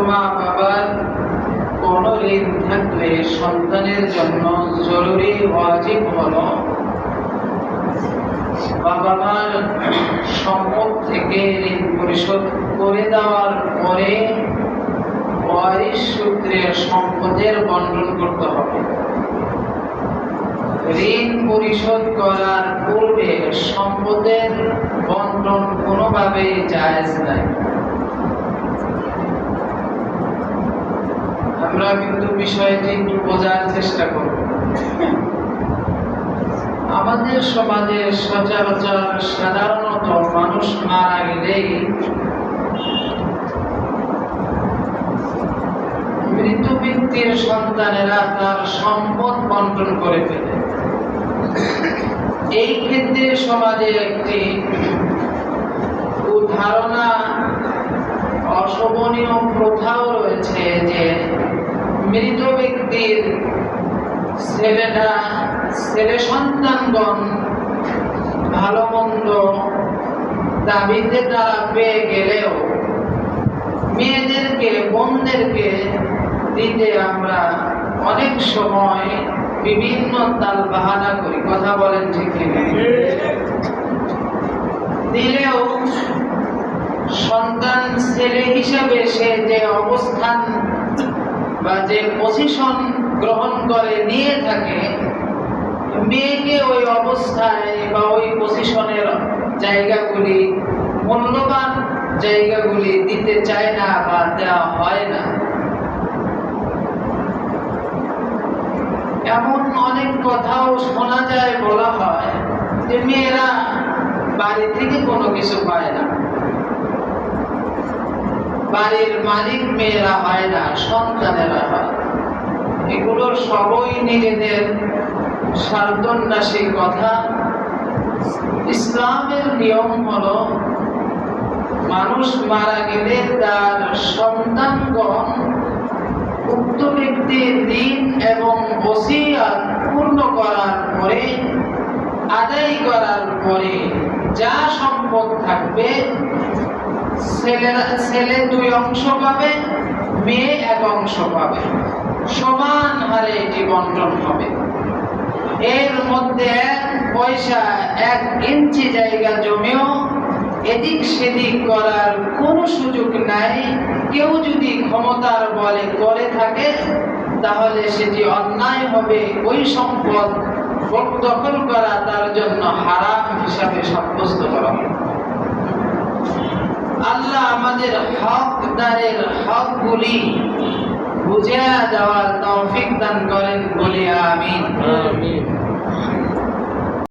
মা বাবার কোনো ঋণ থাকলে সন্তানের জন্য জরুরি ওয়াজিব হলো বাবা মার সম্পদ থেকে ঋণ পরিশোধ করে দেওয়ার পরে ওয়ারিশ সূত্রে সম্পদের বন্টন করতে হবে। ঋণ পরিশোধ করার পূর্বে সম্পদের বন্টন কোনোভাবেই জায়েজ নাই। আমরা কিন্তু বিষয়টি একটু বোঝার চেষ্টা করব। আমাদের সমাজে সচরাচর সাধারণত মানুষ মারা গেলেই মৃত ব্যক্তির সন্তানেরা তার সম্পদ বন্টন করে ফেলে। এই ক্ষেত্রে সমাজে একটি ধারণা অশোভনীয় প্রথাও রয়েছে যে মৃত ব্যক্তির ছেলে সন্তানগণ ভালো মন্দ দাবিতে তারা পেয়ে গেলেও মেয়েদেরকে বোনদেরকে দিতে আমরা অনেক সময় বিভিন্ন তাল বাহানা করি। কথা বলেন ঠিক না? দিলেও সন্তান ছেলে হিসাবে সে যে অবস্থান বা যে পজিশন গ্রহণ করে নিয়ে থাকে, মেয়েকে ওই অবস্থায় বা ওই পজিশনের জায়গাগুলি, মূল্যবান জায়গাগুলি দিতে চায় না বা দেওয়া হয় না। এমন অনেক কথাও শোনা যায়, বলা হয় যে মেয়েরা বাড়ি থেকে কোনো কিছু পায় না, বাড়ির মালিক মেয়েরা হয় না, সন্তানেরা হয়। এগুলোর সবই নিজেদের স্বার্থন্যাসী কথা। ইসলামের নিয়ম হলো মানুষ মারা গেলে তার সন্তানগণ উক্ত ব্যক্তির ঋণ এবং ওসিয়ত পূর্ণ করার পরে, আদায় করার পরে যা সম্পদ থাকবে ছেলে 2 অংশ পাবে, মেয়ে 1 অংশ পাবে। সমান হারে এটি বন্টন হবে। এর মধ্যে 1 পয়সা 1 ইঞ্চি জায়গা জমেও এদিক সেদিক করার কোনো সুযোগ নাই। কেউ যদি ক্ষমতার বলে করে থাকে তাহলে সেটি অন্যায় হবে। ওই সম্পদ দখল করা তার জন্য হারাম হিসাবে সাব্যস্ত করা হবে। আল্লাহ আমাদের হকদারের হকগুলি বুঝিয়ে দেওয়ার তৌফিক দান করে।